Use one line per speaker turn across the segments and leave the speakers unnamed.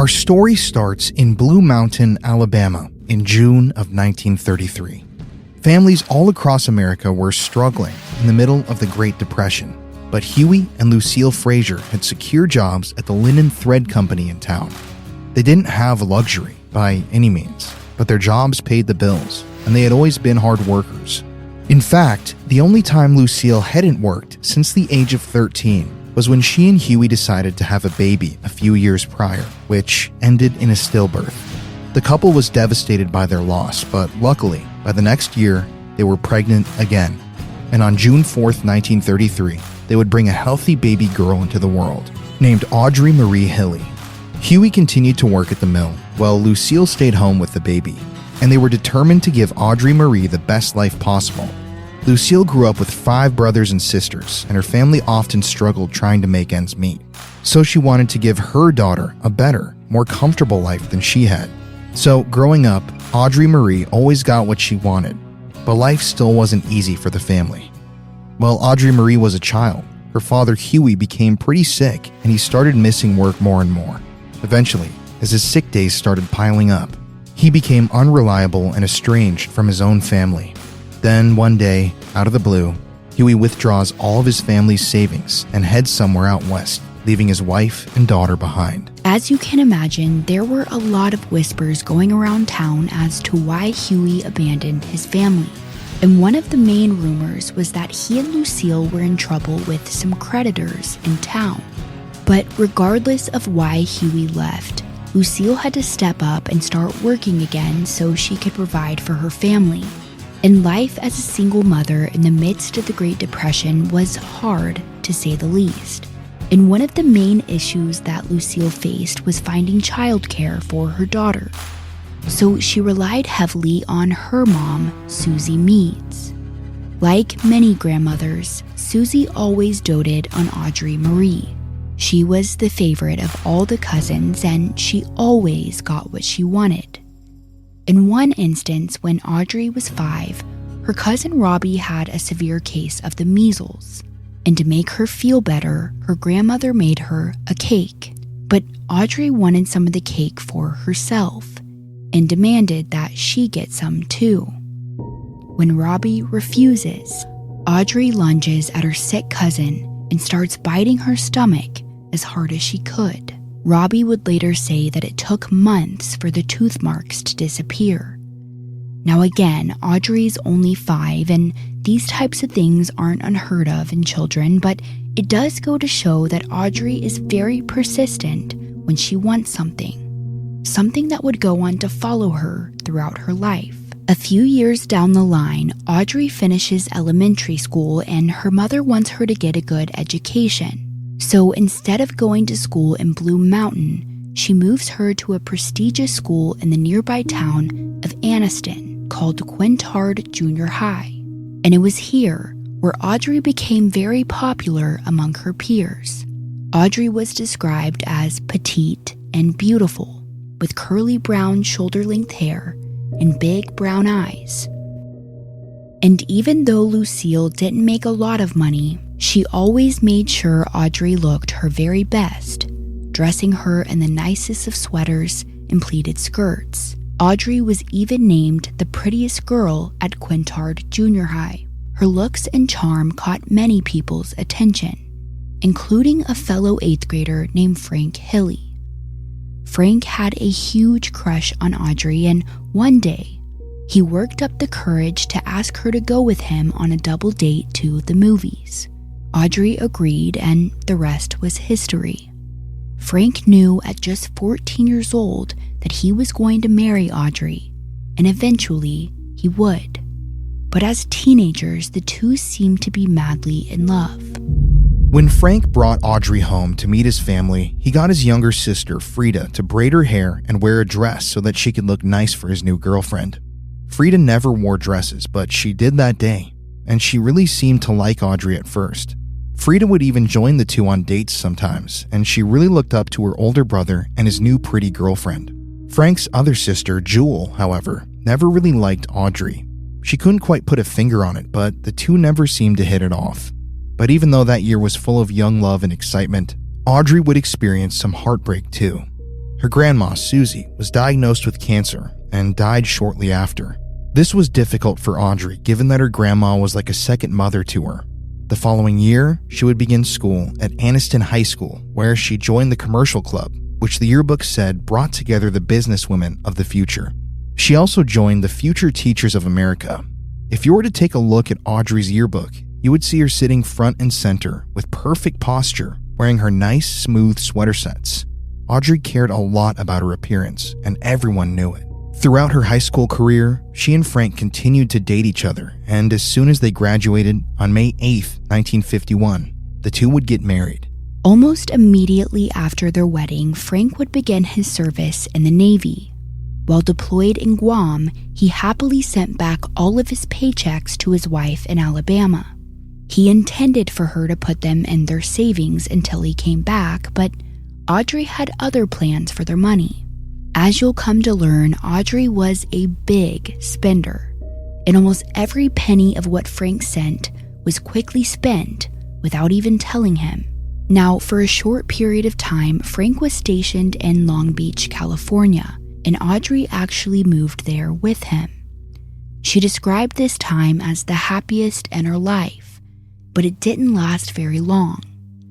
Our story starts in Blue Mountain, Alabama, in June of 1933. Families all across America were struggling in the middle of the Great Depression, but Huey and Lucille Frazier had secured jobs at the linen thread company in town. They didn't have luxury by any means, but their jobs paid the bills, and they had always been hard workers. In fact, the only time Lucille hadn't worked since the age of 13 was when she and Huey decided to have a baby a few years prior, which ended in a stillbirth. The couple was devastated by their loss, but luckily, by the next year, they were pregnant again. And on June 4th, 1933, they would bring a healthy baby girl into the world, named Audrey Marie Hilley. Huey continued to work at the mill, while Lucille stayed home with the baby, and they were determined to give Audrey Marie the best life possible. Lucille grew up with 5 brothers and sisters, and her family often struggled trying to make ends meet. So she wanted to give her daughter a better, more comfortable life than she had. So growing up, Audrey Marie always got what she wanted, but life still wasn't easy for the family. While Audrey Marie was a child, her father Huey became pretty sick, and he started missing work more and more. Eventually, as his sick days started piling up, he became unreliable and estranged from his own family. Then, one day, out of the blue, Huey withdraws all of his family's savings and heads somewhere out west, leaving his wife and daughter behind.
As you can imagine, there were a lot of whispers going around town as to why Huey abandoned his family. And one of the main rumors was that he and Lucille were in trouble with some creditors in town. But regardless of why Huey left, Lucille had to step up and start working again so she could provide for her family. And life as a single mother in the midst of the Great Depression was hard, to say the least. And one of the main issues that Lucille faced was finding childcare for her daughter. So she relied heavily on her mom, Susie Meads. Like many grandmothers, Susie always doted on Audrey Marie. She was the favorite of all the cousins, and she always got what she wanted. In one instance, when Audrey was 5, her cousin Robbie had a severe case of the measles, and to make her feel better, her grandmother made her a cake. But Audrey wanted some of the cake for herself, and demanded that she get some too. When Robbie refuses, Audrey lunges at her sick cousin and starts biting her stomach as hard as she could. Robbie would later say that it took months for the tooth marks to disappear. Now again, Audrey's only 5, and these types of things aren't unheard of in children, but it does go to show that Audrey is very persistent when she wants something that would go on to follow her throughout her life. A few years down the line, Audrey finishes elementary school, and her mother wants her to get a good education. So instead of going to school in Blue Mountain, she moves her to a prestigious school in the nearby town of Anniston called Quintard Junior High. And it was here where Audrey became very popular among her peers. Audrey was described as petite and beautiful, with curly brown shoulder-length hair and big brown eyes. And even though Lucille didn't make a lot of money, she always made sure Audrey looked her very best, dressing her in the nicest of sweaters and pleated skirts. Audrey was even named the prettiest girl at Quintard Junior High. Her looks and charm caught many people's attention, including a fellow 8th grader named Frank Hilley. Frank had a huge crush on Audrey, and one day, he worked up the courage to ask her to go with him on a double date to the movies. Audrey agreed, and the rest was history. Frank knew at just 14 years old that he was going to marry Audrey, and eventually he would. But as teenagers, the two seemed to be madly in love.
When Frank brought Audrey home to meet his family, he got his younger sister, Frida, to braid her hair and wear a dress so that she could look nice for his new girlfriend. Frida never wore dresses, but she did that day, and she really seemed to like Audrey at first. Frida would even join the two on dates sometimes, and she really looked up to her older brother and his new pretty girlfriend. Frank's other sister, Jewel, however, never really liked Audrey. She couldn't quite put a finger on it, but the two never seemed to hit it off. But even though that year was full of young love and excitement, Audrey would experience some heartbreak too. Her grandma, Susie, was diagnosed with cancer and died shortly after. This was difficult for Audrey, given that her grandma was like a second mother to her. The following year, she would begin school at Anniston High School, where she joined the commercial club, which the yearbook said brought together the businesswomen of the future. She also joined the Future Teachers of America. If you were to take a look at Audrey's yearbook, you would see her sitting front and center with perfect posture, wearing her nice, smooth sweater sets. Audrey cared a lot about her appearance, and everyone knew it. Throughout her high school career, she and Frank continued to date each other, and as soon as they graduated on May 8, 1951, the two would get married.
Almost immediately after their wedding, Frank would begin his service in the Navy. While deployed in Guam, he happily sent back all of his paychecks to his wife in Alabama. He intended for her to put them in their savings until he came back, but Audrey had other plans for their money. As you'll come to learn, Audrey was a big spender, and almost every penny of what Frank sent was quickly spent without even telling him. Now, for a short period of time, Frank was stationed in Long Beach, California, and Audrey actually moved there with him. She described this time as the happiest in her life, but it didn't last very long.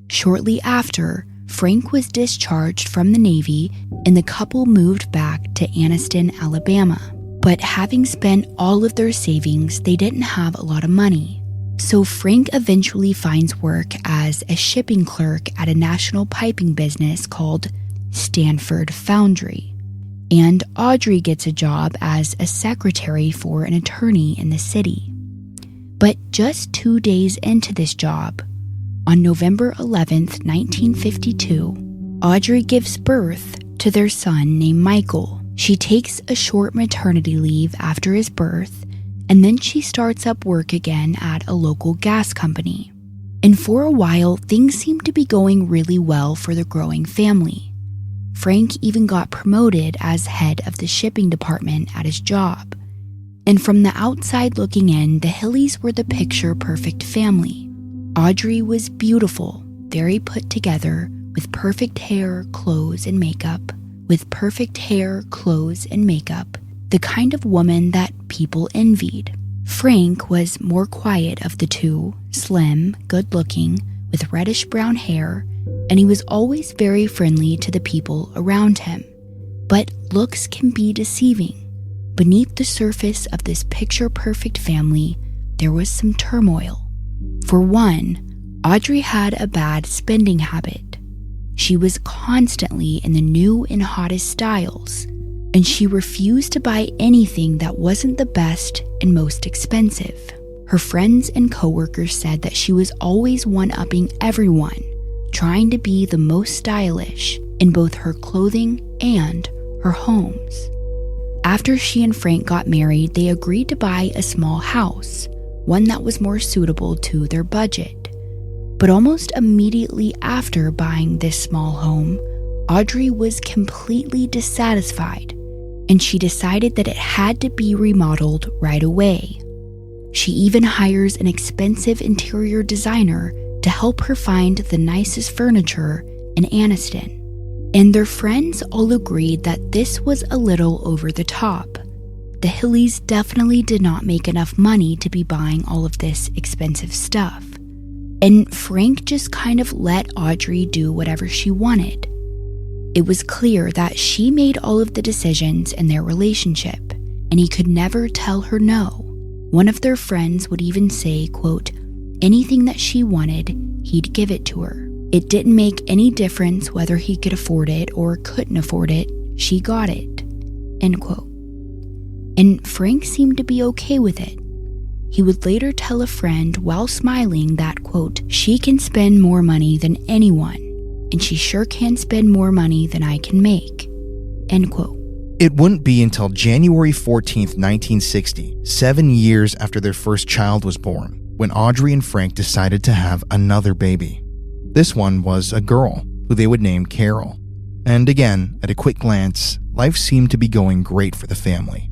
Shortly after, Frank was discharged from the Navy and the couple moved back to Anniston, Alabama. But having spent all of their savings, they didn't have a lot of money. So Frank eventually finds work as a shipping clerk at a national piping business called Stanford Foundry. And Audrey gets a job as a secretary for an attorney in the city. But just 2 days into this job, on November 11th, 1952, Audrey gives birth to their son named Michael. She takes a short maternity leave after his birth, and then she starts up work again at a local gas company. And for a while, things seemed to be going really well for the growing family. Frank even got promoted as head of the shipping department at his job. And from the outside looking in, the Hilleys were the picture-perfect family. Audrey was beautiful, very put together, with perfect hair, clothes, and makeup. The kind of woman that people envied. Frank was more quiet of the two, slim, good-looking, with reddish-brown hair, and he was always very friendly to the people around him. But looks can be deceiving. Beneath the surface of this picture-perfect family, there was some turmoil. For one, Audrey had a bad spending habit. She was constantly in the new and hottest styles, and she refused to buy anything that wasn't the best and most expensive. Her friends and coworkers said that she was always one-upping everyone, trying to be the most stylish in both her clothing and her homes. After she and Frank got married, they agreed to buy a small house, one that was more suitable to their budget. But almost immediately after buying this small home, Audrey was completely dissatisfied, and she decided that it had to be remodeled right away. She even hires an expensive interior designer to help her find the nicest furniture in Anniston. And their friends all agreed that this was a little over the top. The Hilleys definitely did not make enough money to be buying all of this expensive stuff. And Frank just kind of let Audrey do whatever she wanted. It was clear that she made all of the decisions in their relationship, and he could never tell her no. One of their friends would even say, quote, anything that she wanted, he'd give it to her. It didn't make any difference whether he could afford it or couldn't afford it, she got it, end quote. And Frank seemed to be okay with it. He would later tell a friend while smiling that, quote, she can spend more money than anyone, and she sure can spend more money than I can make, end quote.
It wouldn't be until January 14th, 1960, 7 years after their first child was born, when Audrey and Frank decided to have another baby. This one was a girl, who they would name Carol. And again, at a quick glance, life seemed to be going great for the family.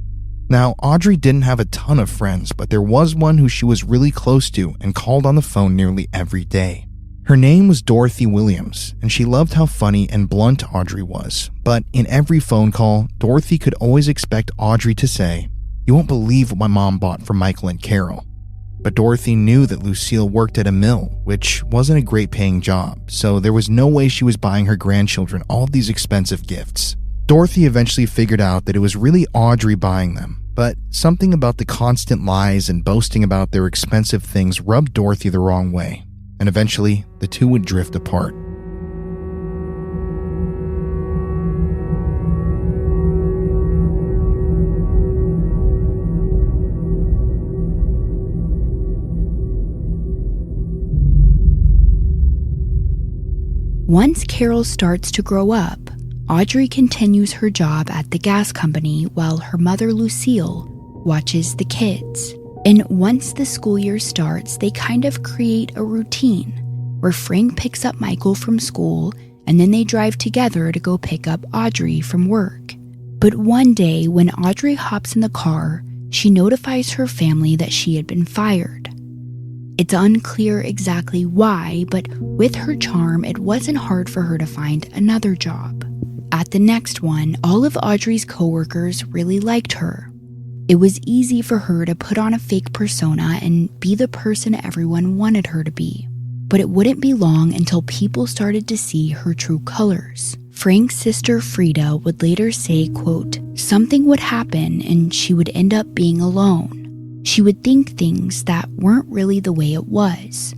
Now, Audrey didn't have a ton of friends, but there was one who she was really close to and called on the phone nearly every day. Her name was Dorothy Williams, and she loved how funny and blunt Audrey was. But in every phone call, Dorothy could always expect Audrey to say, "You won't believe what my mom bought for Michael and Carol." But Dorothy knew that Lucille worked at a mill, which wasn't a great paying job, so there was no way she was buying her grandchildren all these expensive gifts. Dorothy eventually figured out that it was really Audrey buying them, but something about the constant lies and boasting about their expensive things rubbed Dorothy the wrong way, and eventually the two would drift apart.
Once Carol starts to grow up, Audrey continues her job at the gas company while her mother Lucille watches the kids. And once the school year starts, they kind of create a routine where Frank picks up Michael from school and then they drive together to go pick up Audrey from work. But one day when Audrey hops in the car, she notifies her family that she had been fired. It's unclear exactly why, but with her charm, it wasn't hard for her to find another job. At the next one, all of Audrey's coworkers really liked her. It was easy for her to put on a fake persona and be the person everyone wanted her to be. But it wouldn't be long until people started to see her true colors. Frank's sister Frida would later say, quote, "Something would happen and she would end up being alone. She would think things that weren't really the way it was.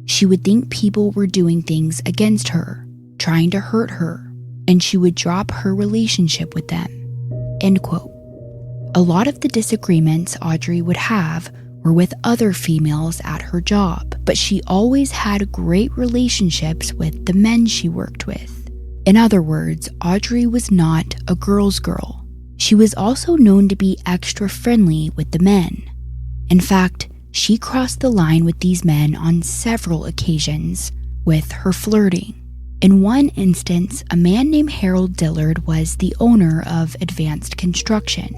She would think people were doing things against her, trying to hurt her, and she would drop her relationship with them." End quote. A lot of the disagreements Audrey would have were with other females at her job, but she always had great relationships with the men she worked with. In other words, Audrey was not a girl's girl. She was also known to be extra friendly with the men. In fact, she crossed the line with these men on several occasions with her flirting. In one instance, a man named Harold Dillard was the owner of Advanced Construction,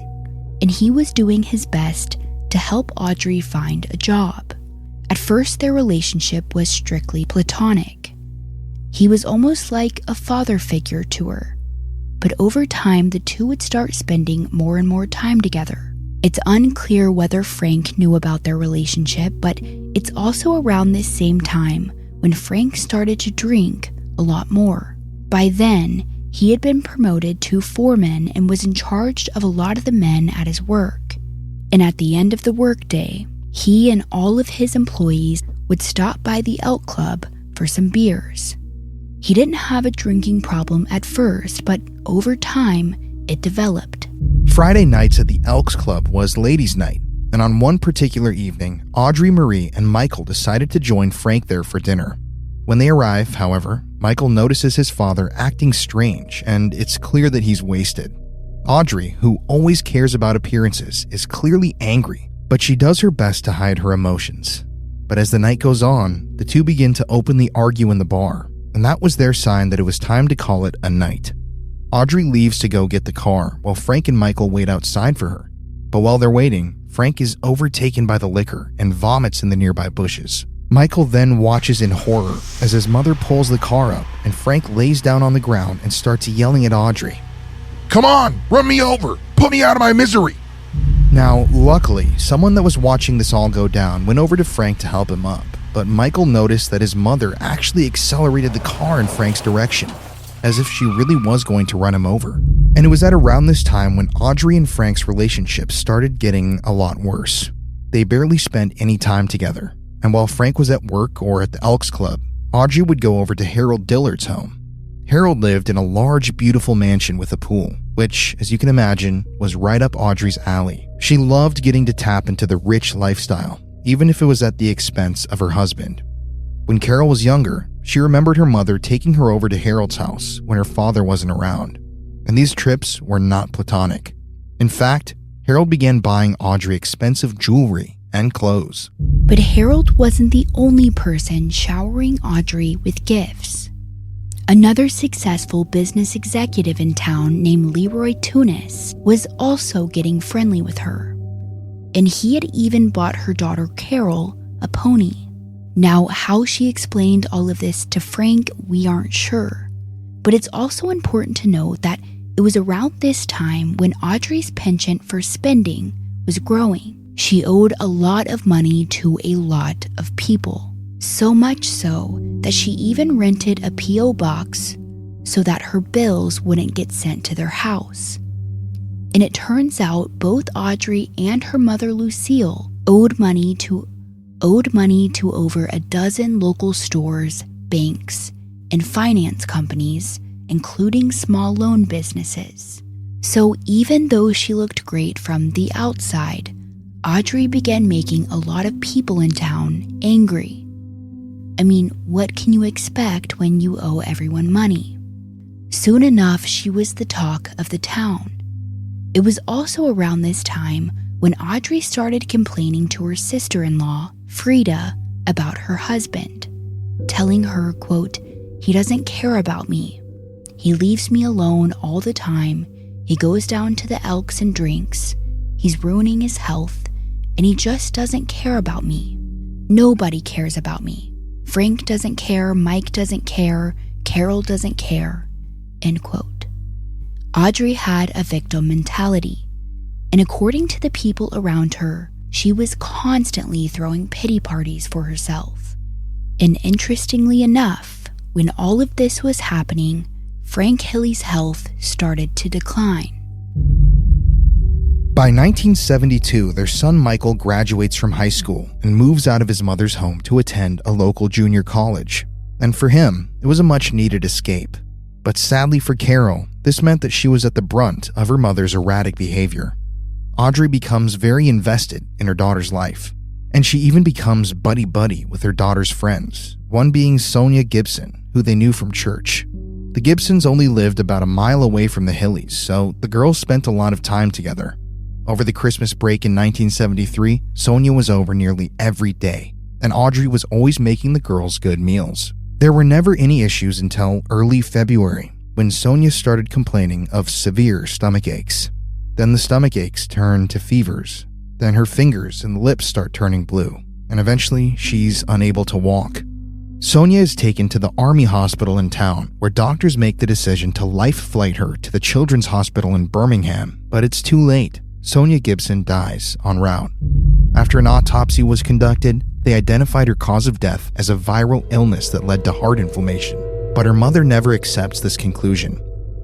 and he was doing his best to help Audrey find a job. At first, their relationship was strictly platonic. He was almost like a father figure to her. But over time, the two would start spending more and more time together. It's unclear whether Frank knew about their relationship, but it's also around this same time when Frank started to drink a lot more. By then, he had been promoted to foreman and was in charge of a lot of the men at his work. And at the end of the workday, he and all of his employees would stop by the Elk Club for some beers. He didn't have a drinking problem at first, but over time, it developed.
Friday nights at the Elks Club was ladies' night, and on one particular evening, Audrey Marie and Michael decided to join Frank there for dinner. When they arrive, however, Michael notices his father acting strange, and it's clear that he's wasted. Audrey, who always cares about appearances, is clearly angry, but she does her best to hide her emotions. But as the night goes on, the two begin to openly argue in the bar, and that was their sign that it was time to call it a night. Audrey leaves to go get the car, while Frank and Michael wait outside for her. But while they're waiting, Frank is overtaken by the liquor and vomits in the nearby bushes. Michael then watches in horror as his mother pulls the car up and Frank lays down on the ground and starts yelling at Audrey.
"Come on, run me over, put me out of my misery."
Now, luckily, someone that was watching this all go down went over to Frank to help him up, but Michael noticed that his mother actually accelerated the car in Frank's direction, as if she really was going to run him over. And it was at around this time when Audrey and Frank's relationship started getting a lot worse. They barely spent any time together, and while Frank was at work or at the Elks Club, Audrey would go over to Harold Dillard's home. Harold lived in a large, beautiful mansion with a pool, which, as you can imagine, was right up Audrey's alley. She loved getting to tap into the rich lifestyle, even if it was at the expense of her husband. When Carol was younger, she remembered her mother taking her over to Harold's house when her father wasn't around, and these trips were not platonic. In fact, Harold began buying Audrey expensive jewelry and clothes.
But Harold wasn't the only person showering Audrey with gifts. Another successful business executive in town named Leroy Tunis was also getting friendly with her, and he had even bought her daughter Carol a pony. Now, how she explained all of this to Frank, we aren't sure. But it's also important to note that it was around this time when Audrey's penchant for spending was growing. She owed a lot of money to a lot of people. So much so that she even rented a P.O. box so that her bills wouldn't get sent to their house. And it turns out both Audrey and her mother Lucille owed money to over a dozen local stores, banks, and finance companies, including small loan businesses. So even though she looked great from the outside, Audrey began making a lot of people in town angry. I mean, what can you expect when you owe everyone money? Soon enough, she was the talk of the town. It was also around this time when Audrey started complaining to her sister-in-law, Frida, about her husband, telling her, quote, "He doesn't care about me. He leaves me alone all the time. He goes down to the Elks and drinks. He's ruining his health, and he just doesn't care about me. Nobody cares about me. Frank doesn't care, Mike doesn't care, Carol doesn't care," end quote. Audrey had a victim mentality, and according to the people around her, she was constantly throwing pity parties for herself. And interestingly enough, when all of this was happening, Frank Hilley's health started to decline.
By 1972, their son Michael graduates from high school and moves out of his mother's home to attend a local junior college. And for him, it was a much-needed escape. But sadly for Carol, this meant that she was at the brunt of her mother's erratic behavior. Audrey becomes very invested in her daughter's life, and she even becomes buddy-buddy with her daughter's friends, one being Sonia Gibson, who they knew from church. The Gibsons only lived about a mile away from the Hilleys, so the girls spent a lot of time together. Over the Christmas break in 1973, Sonia was over nearly every day, and Audrey was always making the girls good meals. There were never any issues until early February, when Sonia started complaining of severe stomach aches. Then the stomach aches turn to fevers. Then her fingers and lips start turning blue, and eventually she's unable to walk. Sonia is taken to the Army hospital in town, where doctors make the decision to life flight her to the Children's Hospital in Birmingham, but it's too late. Sonia Gibson dies en route. After an autopsy was conducted, they identified her cause of death as a viral illness that led to heart inflammation, but her mother never accepts this conclusion.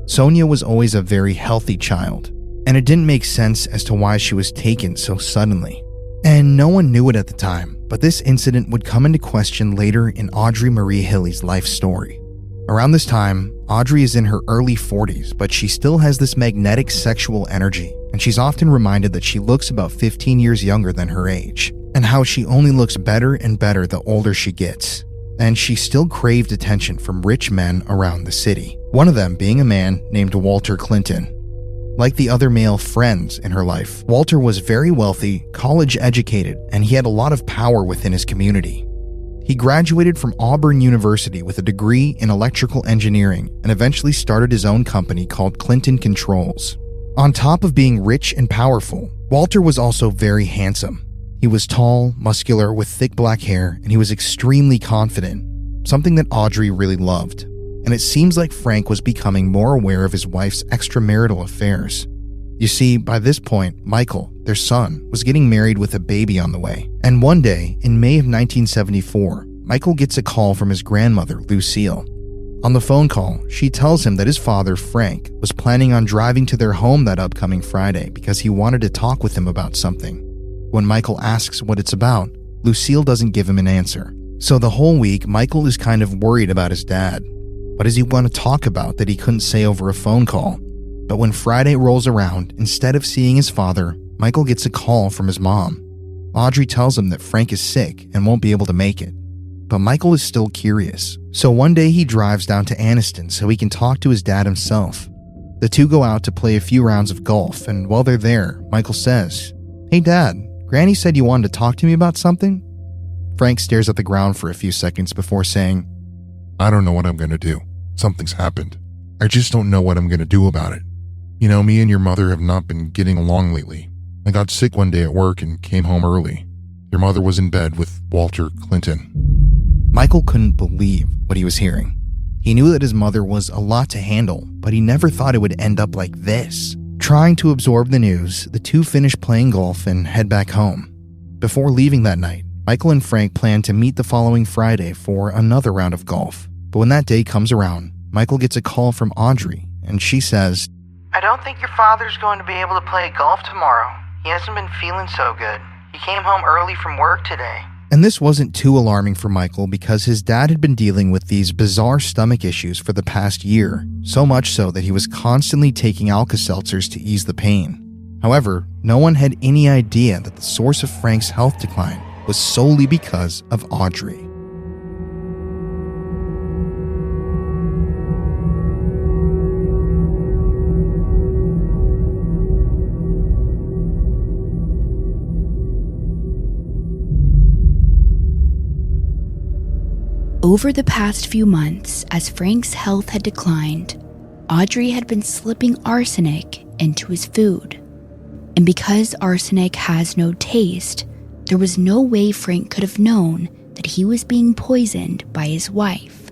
Sonia was always a very healthy child, and it didn't make sense as to why she was taken so suddenly. And no one knew it at the time, but this incident would come into question later in Audrey Marie Hilley's life story. Around this time, Audrey is in her early 40s, but she still has this magnetic sexual energy, and she's often reminded that she looks about 15 years younger than her age, and how she only looks better and better the older she gets. And she still craved attention from rich men around the city, one of them being a man named Walter Clinton. Like the other male friends in her life, Walter was very wealthy, college educated, and he had a lot of power within his community. He graduated from Auburn University with a degree in electrical engineering and eventually started his own company called Clinton Controls. On top of being rich and powerful, Walter was also very handsome. He was tall, muscular, with thick black hair, and he was extremely confident, something that Audrey really loved. And it seems like Frank was becoming more aware of his wife's extramarital affairs. You see, by this point, Michael, their son, was getting married with a baby on the way. And one day, in May of 1974, Michael gets a call from his grandmother, Lucille. On the phone call, she tells him that his father, Frank, was planning on driving to their home that upcoming Friday because he wanted to talk with him about something. When Michael asks what it's about, Lucille doesn't give him an answer. So the whole week, Michael is kind of worried about his dad. What does he want to talk about that he couldn't say over a phone call? But when Friday rolls around, instead of seeing his father, Michael gets a call from his mom. Audrey tells him that Frank is sick and won't be able to make it. But Michael is still curious. So one day he drives down to Anniston so he can talk to his dad himself. The two go out to play a few rounds of golf, and while they're there, Michael says, "Hey Dad, Granny said you wanted to talk to me about something?" Frank stares at the ground for a few seconds before saying,
I don't know what I'm going to do. Something's happened. I just don't know what I'm going to do about it. You know, me and your mother have not been getting along lately. I got sick one day at work and came home early. Your mother was in bed with Walter Clinton.
Michael couldn't believe what he was hearing. He knew that his mother was a lot to handle, but he never thought it would end up like this. Trying to absorb the news, the two finish playing golf and head back home. Before leaving that night, Michael and Frank planned to meet the following Friday for another round of golf. But when that day comes around, Michael gets a call from Audrey, and she says,
"I don't think your father's going to be able to play golf tomorrow. He hasn't been feeling so good. He came home early from work today."
And this wasn't too alarming for Michael because his dad had been dealing with these bizarre stomach issues for the past year, so much so that he was constantly taking Alka-Seltzers to ease the pain. However, no one had any idea that the source of Frank's health decline was solely because of Audrey.
Over the past few months, as Frank's health had declined, Audrey had been slipping arsenic into his food. And because arsenic has no taste, there was no way Frank could have known that he was being poisoned by his wife.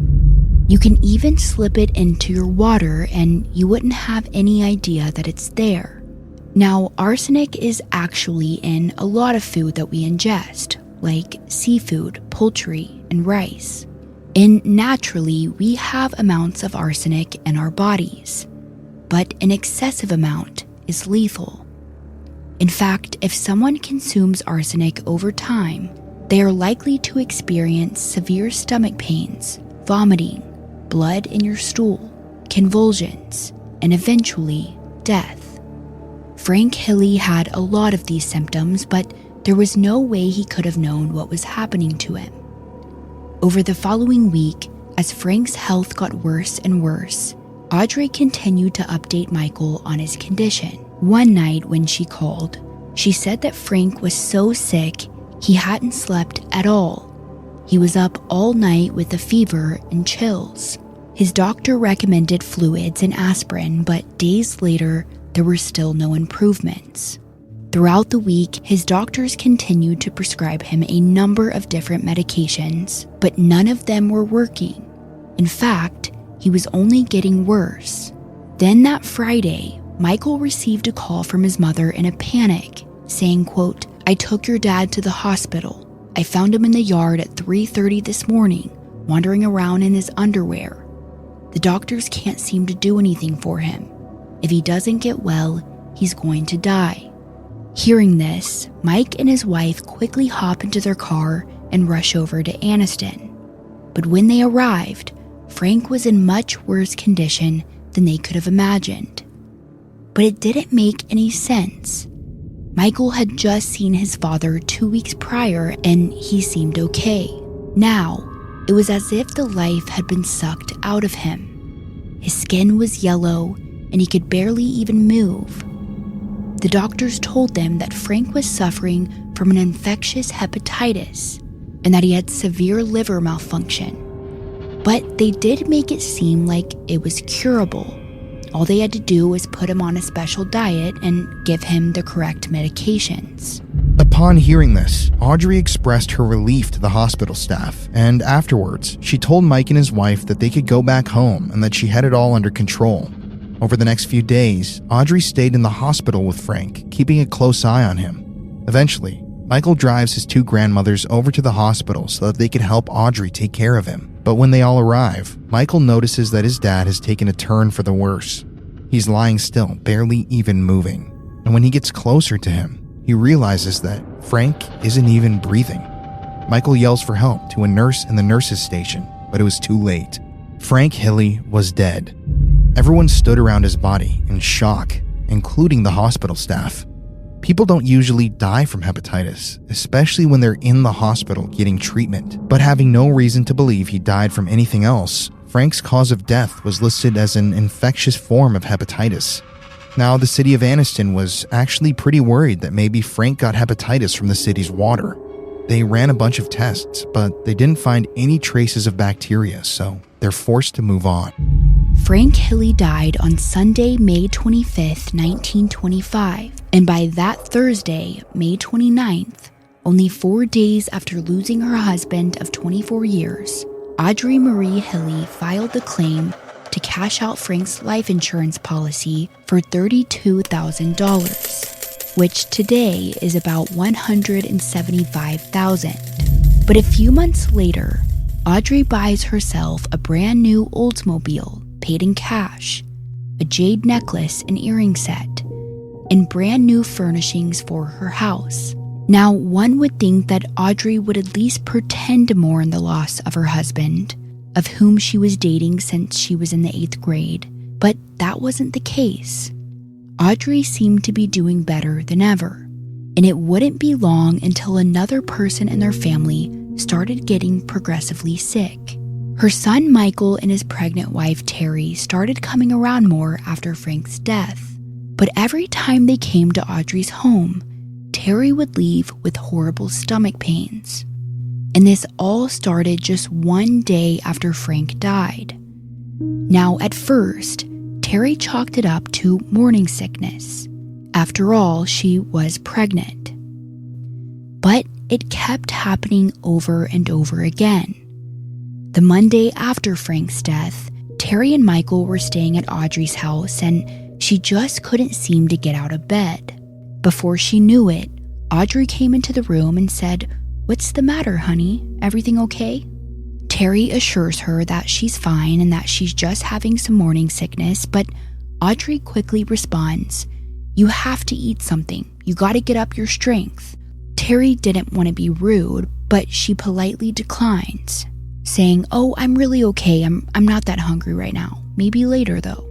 You can even slip it into your water and you wouldn't have any idea that it's there. Now, arsenic is actually in a lot of food that we ingest, like seafood, poultry, and rice. And naturally, we have amounts of arsenic in our bodies, but an excessive amount is lethal. In fact, if someone consumes arsenic over time, they are likely to experience severe stomach pains, vomiting, blood in your stool, convulsions, and eventually death. Frank Hilley had a lot of these symptoms, but there was no way he could have known what was happening to him. Over the following week, as Frank's health got worse and worse, Audrey continued to update Michael on his condition. One night when she called, she said that Frank was so sick he hadn't slept at all. He was up all night with a fever and chills. His doctor recommended fluids and aspirin, but days later, there were still no improvements. Throughout the week, his doctors continued to prescribe him a number of different medications, but none of them were working. In fact, he was only getting worse. Then that Friday, Michael received a call from his mother in a panic, saying, quote, "I took your dad to the hospital. I found him in the yard at 3:30 this morning, wandering around in his underwear. The doctors can't seem to do anything for him. If he doesn't get well, he's going to die." Hearing this, Mike and his wife quickly hop into their car and rush over to Anniston. But when they arrived, Frank was in much worse condition than they could have imagined. But it didn't make any sense. Michael had just seen his father 2 weeks prior and he seemed okay. Now, it was as if the life had been sucked out of him. His skin was yellow and he could barely even move. The doctors told them that Frank was suffering from an infectious hepatitis and that he had severe liver malfunction. But they did make it seem like it was curable. All they had to do was put him on a special diet and give him the correct medications.
Upon hearing this, Audrey expressed her relief to the hospital staff, and afterwards, she told Mike and his wife that they could go back home and that she had it all under control. Over the next few days, Audrey stayed in the hospital with Frank, keeping a close eye on him. Eventually, Michael drives his two grandmothers over to the hospital so that they could help Audrey take care of him. But when they all arrive, Michael notices that his dad has taken a turn for the worse. He's lying still, barely even moving. And when he gets closer to him, he realizes that Frank isn't even breathing. Michael yells for help to a nurse in the nurse's station, but it was too late. Frank Hilley was dead. Everyone stood around his body in shock, including the hospital staff. People don't usually die from hepatitis, especially when they're in the hospital getting treatment. But having no reason to believe he died from anything else, Frank's cause of death was listed as an infectious form of hepatitis. Now, the city of Anniston was actually pretty worried that maybe Frank got hepatitis from the city's water. They ran a bunch of tests, but they didn't find any traces of bacteria, so they're forced to move on.
Frank Hilley died on Sunday, May 25th, 1925, and by that Thursday, May 29th, only 4 days after losing her husband of 24 years, Audrey Marie Hilley filed the claim to cash out Frank's life insurance policy for $32,000, which today is about $175,000. But a few months later, Audrey buys herself a brand new Oldsmobile paid in cash, a jade necklace and earring set, and brand new furnishings for her house. Now, one would think that Audrey would at least pretend to mourn the loss of her husband, of whom she was dating since she was in the 8th grade, but that wasn't the case. Audrey seemed to be doing better than ever, and it wouldn't be long until another person in their family started getting progressively sick. Her son Michael and his pregnant wife Terry started coming around more after Frank's death, but every time they came to Audrey's home, Terry would leave with horrible stomach pains. And this all started just one day after Frank died. Now, at first, Terry chalked it up to morning sickness. After all, she was pregnant. But it kept happening over and over again. The Monday after Frank's death, Terry and Michael were staying at Audrey's house and she just couldn't seem to get out of bed. Before she knew it, Audrey came into the room and said, "What's the matter, honey? Everything okay?" Terry assures her that she's fine and that she's just having some morning sickness, but Audrey quickly responds, "You have to eat something. You gotta get up your strength." Terry didn't want to be rude, but she politely declines, saying, "Oh, I'm really okay. I'm not that hungry right now. Maybe later, though."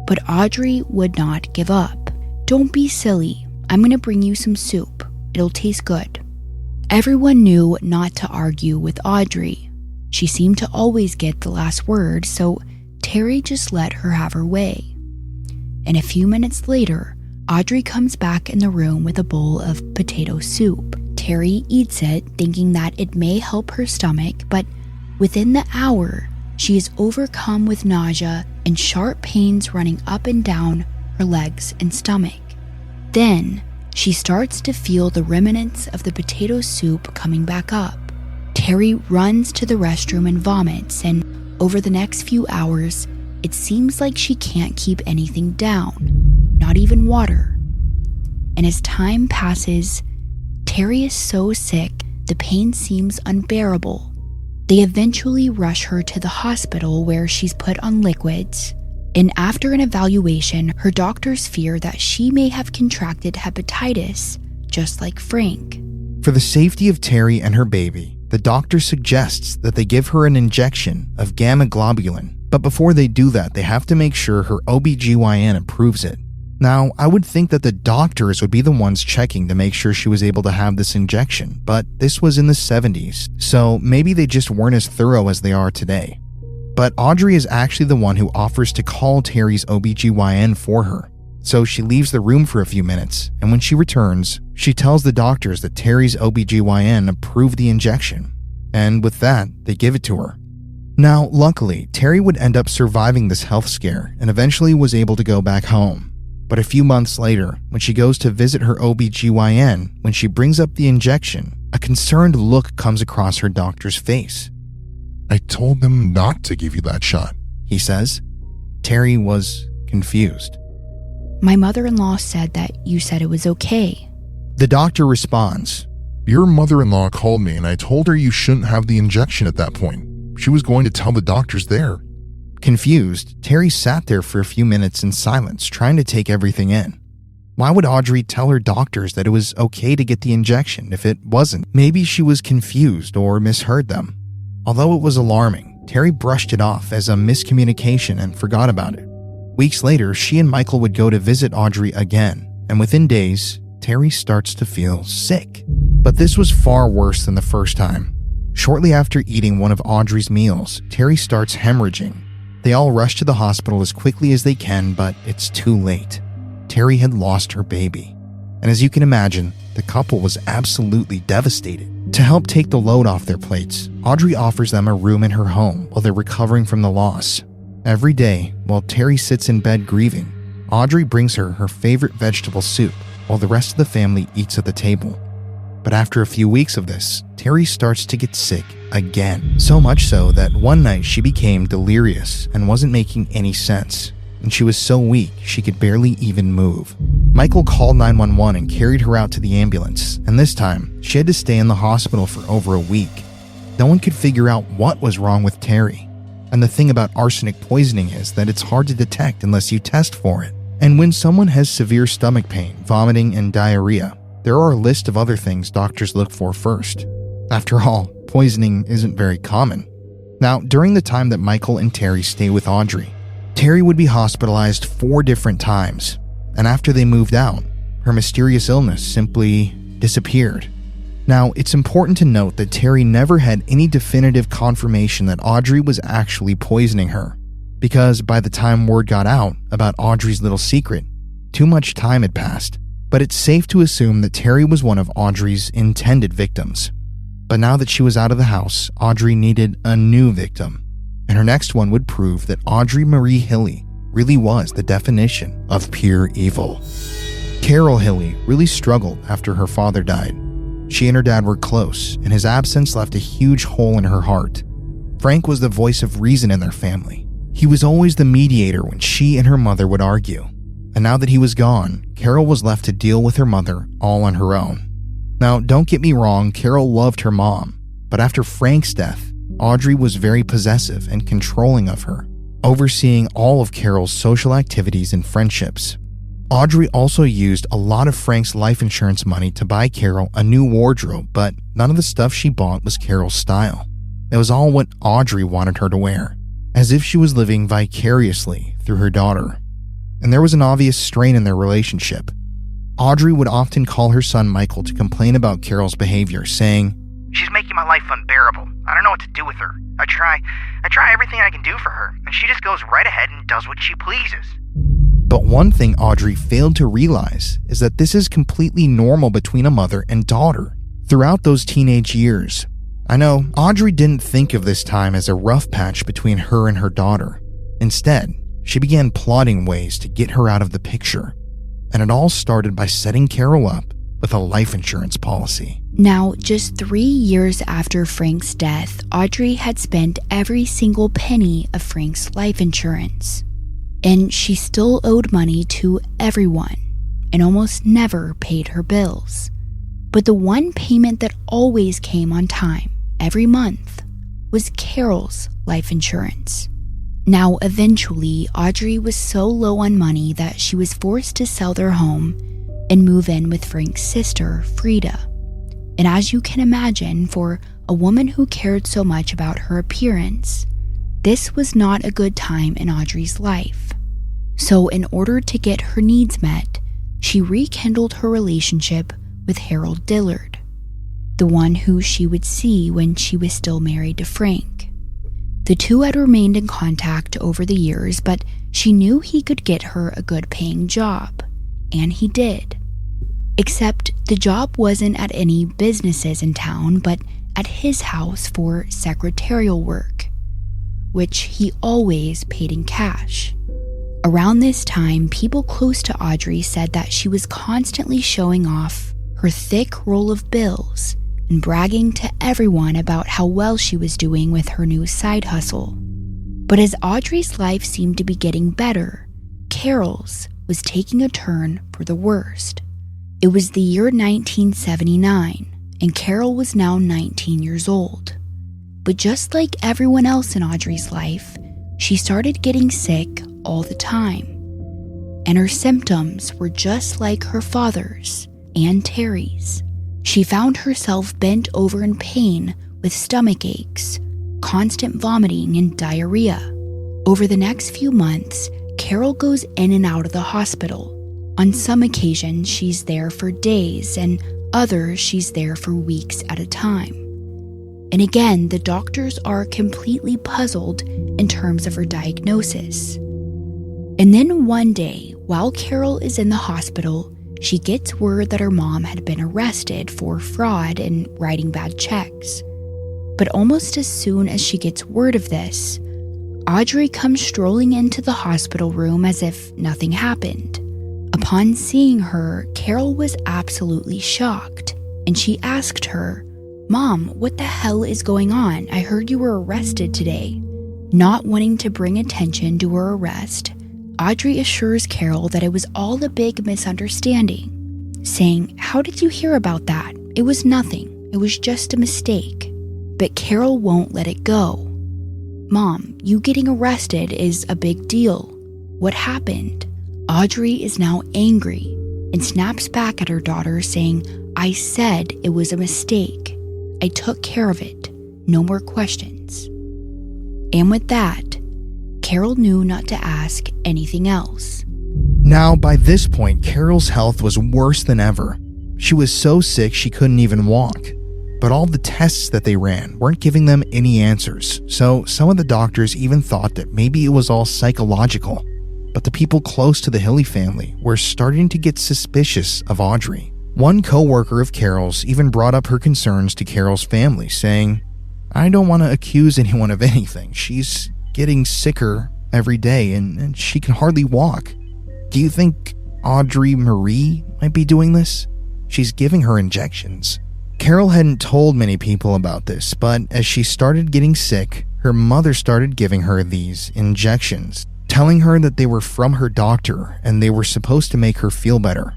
But Audrey would not give up. "Don't be silly. I'm gonna bring you some soup. It'll taste good." Everyone knew not to argue with Audrey. She seemed to always get the last word, so Terry just let her have her way. And a few minutes later, Audrey comes back in the room with a bowl of potato soup. Terry eats it, thinking that it may help her stomach, but within the hour, she is overcome with nausea and sharp pains running up and down her legs and stomach. Then, she starts to feel the remnants of the potato soup coming back up. Terry runs to the restroom and vomits, and over the next few hours, it seems like she can't keep anything down, not even water. And as time passes, Terry is so sick, the pain seems unbearable. They eventually rush her to the hospital where she's put on liquids, and after an evaluation, her doctors fear that she may have contracted hepatitis, just like Frank.
For the safety of Terry and her baby, the doctor suggests that they give her an injection of gamma globulin, but before they do that, they have to make sure her OBGYN approves it. Now, I would think that the doctors would be the ones checking to make sure she was able to have this injection, but this was in the 70s, so maybe they just weren't as thorough as they are today. But Audrey is actually the one who offers to call Terry's OBGYN for her. So she leaves the room for a few minutes, and when she returns, she tells the doctors that Terry's OBGYN approved the injection. And with that, they give it to her. Now, luckily, Terry would end up surviving this health scare and eventually was able to go back home. But a few months later, when she goes to visit her OBGYN, when she brings up the injection, a concerned look comes across her doctor's face.
"I told them not to give you that shot,"
he says. Terry was confused.
"My mother-in-law said that you said it was okay."
The doctor responds,
"Your mother-in-law called me and I told her you shouldn't have the injection at that point. She was going to tell the doctors there."
Confused, Terry sat there for a few minutes in silence, trying to take everything in. Why would Audrey tell her doctors that it was okay to get the injection if it wasn't? Maybe she was confused or misheard them. Although it was alarming, Terry brushed it off as a miscommunication and forgot about it. Weeks later, she and Michael would go to visit Audrey again, and within days, Terry starts to feel sick. But this was far worse than the first time. Shortly after eating one of Audrey's meals, Terry starts hemorrhaging. They all rush to the hospital as quickly as they can, but it's too late. Terry had lost her baby. And as you can imagine, the couple was absolutely devastated. To help take the load off their plates, Audrey offers them a room in her home while they're recovering from the loss. Every day, while Terry sits in bed grieving, Audrey brings her her favorite vegetable soup while the rest of the family eats at the table. But after a few weeks of this, Terry starts to get sick again. So much so that one night she became delirious and wasn't making any sense. And she was so weak she could barely even move. Michael called 911 and carried her out to the ambulance, and this time, she had to stay in the hospital for over a week. No one could figure out what was wrong with Terry. And the thing about arsenic poisoning is that it's hard to detect unless you test for it. And when someone has severe stomach pain, vomiting, and diarrhea, there are a list of other things doctors look for first. After all, poisoning isn't very common. Now, during the time that Michael and Terry stay with Audrey, Terry would be hospitalized 4 different times, and after they moved out, her mysterious illness simply disappeared. Now, it's important to note that Terry never had any definitive confirmation that Audrey was actually poisoning her, because by the time word got out about Audrey's little secret, too much time had passed. But it's safe to assume that Terry was one of Audrey's intended victims. But now that she was out of the house, Audrey needed a new victim, and her next one would prove that Audrey Marie Hilley really was the definition of pure evil. Carol Hilley really struggled after her father died. She and her dad were close, and his absence left a huge hole in her heart. Frank was the voice of reason in their family. He was always the mediator when she and her mother would argue. And now that he was gone, Carol was left to deal with her mother all on her own. Now, don't get me wrong, Carol loved her mom, but after Frank's death, Audrey was very possessive and controlling of her, overseeing all of Carol's social activities and friendships. Audrey also used a lot of Frank's life insurance money to buy Carol a new wardrobe, but none of the stuff she bought was Carol's style. It was all what Audrey wanted her to wear, as if she was living vicariously through her daughter. And there was an obvious strain in their relationship. Audrey would often call her son Michael to complain about Carol's behavior, saying,
"She's making my life unbearable. I don't know what to do with her. I try everything I can do for her, and she just goes right ahead and does what she pleases."
But one thing Audrey failed to realize is that this is completely normal between a mother and daughter. Throughout those teenage years, I know Audrey didn't think of this time as a rough patch between her and her daughter. Instead, she began plotting ways to get her out of the picture. And it all started by setting Carol up with a life insurance policy.
Now, just 3 years after Frank's death, Audrey had spent every single penny of Frank's life insurance. And she still owed money to everyone and almost never paid her bills. But the one payment that always came on time, every month, was Carol's life insurance. Now, eventually, Audrey was so low on money that she was forced to sell their home and move in with Frank's sister, Frida. And as you can imagine, for a woman who cared so much about her appearance, this was not a good time in Audrey's life. So in order to get her needs met, she rekindled her relationship with Harold Dillard, the one who she would see when she was still married to Frank. The two had remained in contact over the years, but she knew he could get her a good-paying job, and he did. Except the job wasn't at any businesses in town, but at his house for secretarial work, which he always paid in cash. Around this time, people close to Audrey said that she was constantly showing off her thick roll of bills and bragging to everyone about how well she was doing with her new side hustle. But as Audrey's life seemed to be getting better, Carol's was taking a turn for the worst. It was the year 1979, and Carol was now 19 years old. But just like everyone else in Audrey's life, she started getting sick all the time. And her symptoms were just like her father's and Terry's. She found herself bent over in pain with stomach aches, constant vomiting, and diarrhea. Over the next few months, Carol goes in and out of the hospital. On some occasions, she's there for days, and others she's there for weeks at a time. And again, the doctors are completely puzzled in terms of her diagnosis. And then one day, while Carol is in the hospital, she gets word that her mom had been arrested for fraud and writing bad checks. But almost as soon as she gets word of this, Audrey comes strolling into the hospital room as if nothing happened. Upon seeing her, Carol was absolutely shocked, and she asked her, "Mom, what the hell is going on? I heard you were arrested today." Not wanting to bring attention to her arrest, Audrey assures Carol that it was all a big misunderstanding, saying, "How did you hear about that? It was nothing. It was just a mistake." But Carol won't let it go. "Mom, you getting arrested is a big deal. What happened?" Audrey is now angry and snaps back at her daughter, saying, "I said it was a mistake. I took care of it. No more questions." And with that, Carol knew not to ask anything else.
Now, by this point, Carol's health was worse than ever. She was so sick she couldn't even walk. But all the tests that they ran weren't giving them any answers, so some of the doctors even thought that maybe it was all psychological. But the people close to the Hilley family were starting to get suspicious of Audrey. One co-worker of Carol's even brought up her concerns to Carol's family, saying, "I don't want to accuse anyone of anything. She's getting sicker every day and she can hardly walk. Do you think Audrey Marie might be doing this? She's giving her injections." Carol hadn't told many people about this, but as she started getting sick, her mother started giving her these injections, telling her that they were from her doctor and they were supposed to make her feel better.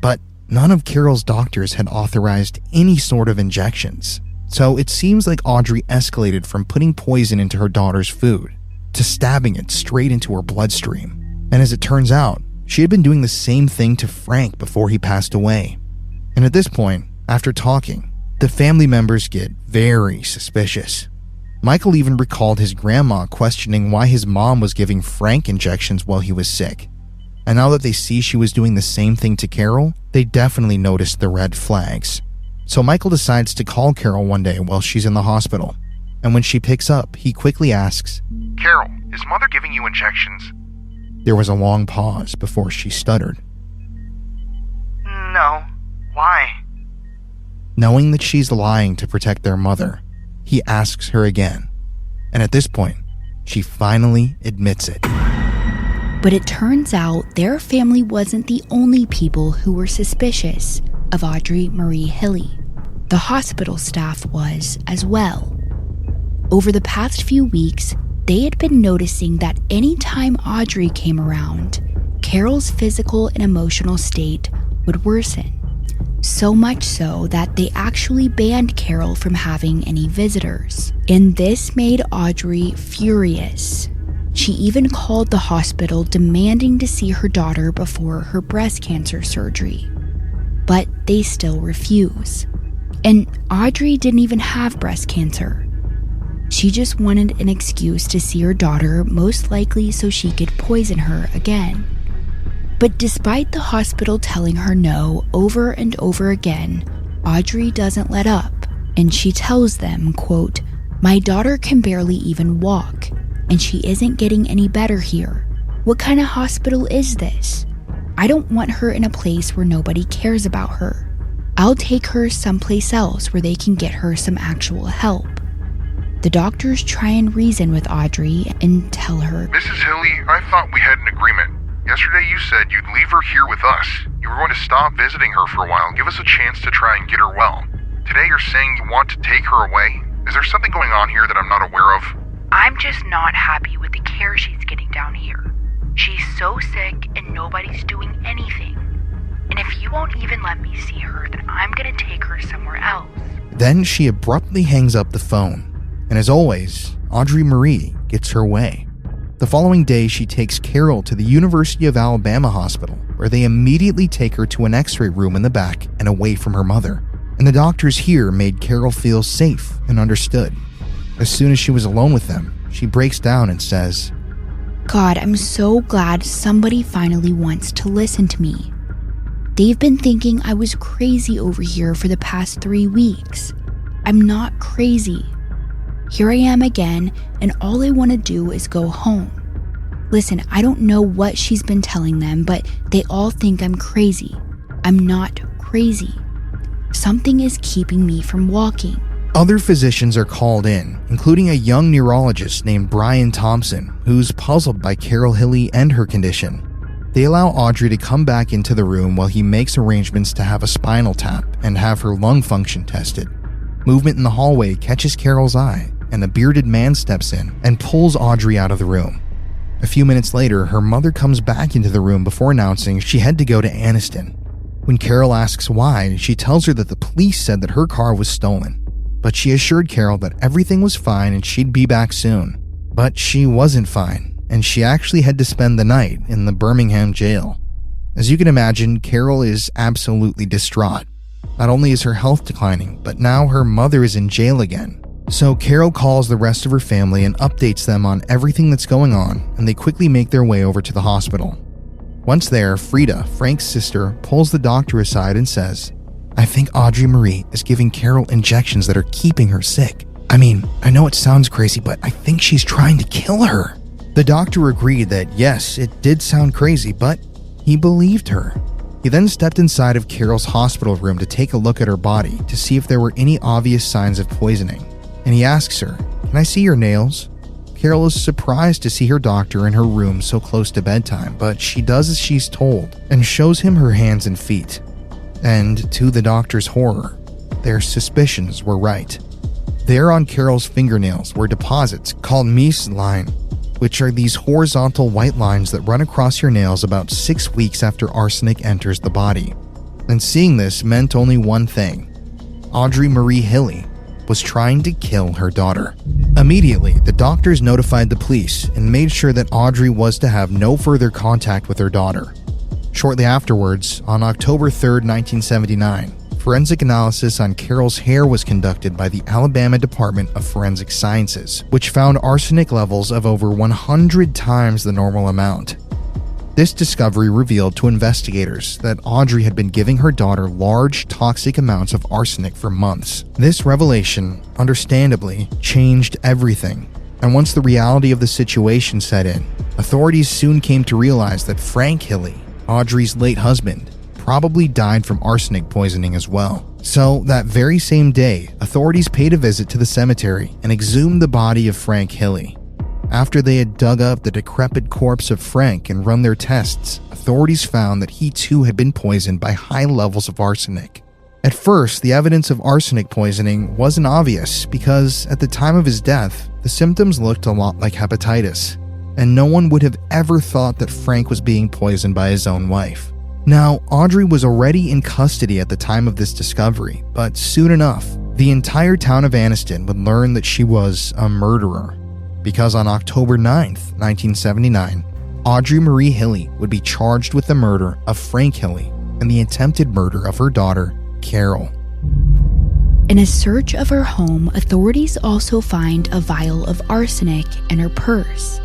But none of Carol's doctors had authorized any sort of injections. So it seems like Audrey escalated from putting poison into her daughter's food to stabbing it straight into her bloodstream. And as it turns out, she had been doing the same thing to Frank before he passed away. And at this point, after talking, the family members get very suspicious. Michael even recalled his grandma questioning why his mom was giving Frank injections while he was sick. And now that they see she was doing the same thing to Carol, they definitely noticed the red flags. So Michael decides to call Carol one day while she's in the hospital. And when she picks up, he quickly asks,
"Carol, is Mother giving you injections?"
There was a long pause before she stuttered.
No. Why?
Knowing that she's lying to protect their mother, he asks her again. And at this point, she finally admits it.
But it turns out their family wasn't the only people who were suspicious of Audrey Marie Hilley. The hospital staff was as well. Over the past few weeks, they had been noticing that any time Audrey came around, Carol's physical and emotional state would worsen. So much so that they actually banned Carol from having any visitors. And this made Audrey furious. She even called the hospital demanding to see her daughter before her breast cancer surgery. But they still refuse. And Audrey didn't even have breast cancer. She just wanted an excuse to see her daughter, most likely so she could poison her again. But despite the hospital telling her no over and over again, Audrey doesn't let up, and she tells them, quote, "My daughter can barely even walk, and she isn't getting any better here. What kind of hospital is this? I don't want her in a place where nobody cares about her. I'll take her someplace else where they can get her some actual help." The doctors try and reason with Audrey and tell her,
"Mrs. Hilley, I thought we had an agreement. Yesterday you said you'd leave her here with us. You were going to stop visiting her for a while and give us a chance to try and get her well. Today you're saying you want to take her away? Is there something going on here that I'm not aware of?"
I'm just not happy with the care she's getting down here. She's so sick and nobody's doing anything. And if you won't even let me see her, then I'm gonna take her somewhere else.
Then she abruptly hangs up the phone. And as always, Audrey Marie gets her way. The following day, she takes Carol to the University of Alabama hospital, where they immediately take her to an x-ray room in the back and away from her mother. And the doctors here made Carol feel safe and understood. As soon as she was alone with them, she breaks down and says,
"God, I'm so glad somebody finally wants to listen to me. They've been thinking I was crazy over here for the past 3 weeks. I'm not crazy. Here I am again, and all I want to do is go home. Listen, I don't know what she's been telling them, but they all think I'm crazy. I'm not crazy. Something is keeping me from walking."
Other physicians are called in, including a young neurologist named Brian Thompson, who's puzzled by Carol Hilley and her condition. They allow Audrey to come back into the room while he makes arrangements to have a spinal tap and have her lung function tested. Movement in the hallway catches Carol's eye, and a bearded man steps in and pulls Audrey out of the room. A few minutes later, her mother comes back into the room before announcing she had to go to Anniston. When Carol asks why, she tells her that the police said that her car was stolen, but she assured Carol that everything was fine and she'd be back soon. But she wasn't fine, and she actually had to spend the night in the Birmingham jail. As you can imagine, Carol is absolutely distraught. Not only is her health declining, but now her mother is in jail again. So Carol calls the rest of her family and updates them on everything that's going on, and they quickly make their way over to the hospital. Once there, Frida, Frank's sister, pulls the doctor aside and says, "I think Audrey Marie is giving Carol injections that are keeping her sick. I mean, I know it sounds crazy, but I think she's trying to kill her." The doctor agreed that yes, it did sound crazy, but he believed her. He then stepped inside of Carol's hospital room to take a look at her body to see if there were any obvious signs of poisoning. And he asks her, "Can I see your nails?" Carol is surprised to see her doctor in her room so close to bedtime, but she does as she's told and shows him her hands and feet. And to the doctor's horror, their suspicions were right. There on Carol's fingernails were deposits called Meesline, which are these horizontal white lines that run across your nails about 6 weeks after arsenic enters the body. And seeing this meant only one thing. Audrey Marie Hilley was trying to kill her daughter. Immediately, the doctors notified the police and made sure that Audrey was to have no further contact with her daughter. Shortly afterwards, on October 3rd, 1979, forensic analysis on Carol's hair was conducted by the Alabama Department of Forensic Sciences, which found arsenic levels of over 100 times the normal amount. This discovery revealed to investigators that Audrey had been giving her daughter large, toxic amounts of arsenic for months. This revelation, understandably, changed everything. And once the reality of the situation set in, authorities soon came to realize that Frank Hilley, Audrey's late husband, probably died from arsenic poisoning as well. So that very same day, authorities paid a visit to the cemetery and exhumed the body of Frank Hilley. After they had dug up the decrepit corpse of Frank and run their tests, authorities found that he too had been poisoned by high levels of arsenic. At first, the evidence of arsenic poisoning wasn't obvious because at the time of his death, the symptoms looked a lot like hepatitis, and no one would have ever thought that Frank was being poisoned by his own wife. Now, Audrey was already in custody at the time of this discovery, but soon enough, the entire town of Anniston would learn that she was a murderer. Because on October 9th, 1979, Audrey Marie Hilley would be charged with the murder of Frank Hilley and the attempted murder of her daughter, Carol.
In a search of her home, authorities also find a vial of arsenic in her purse.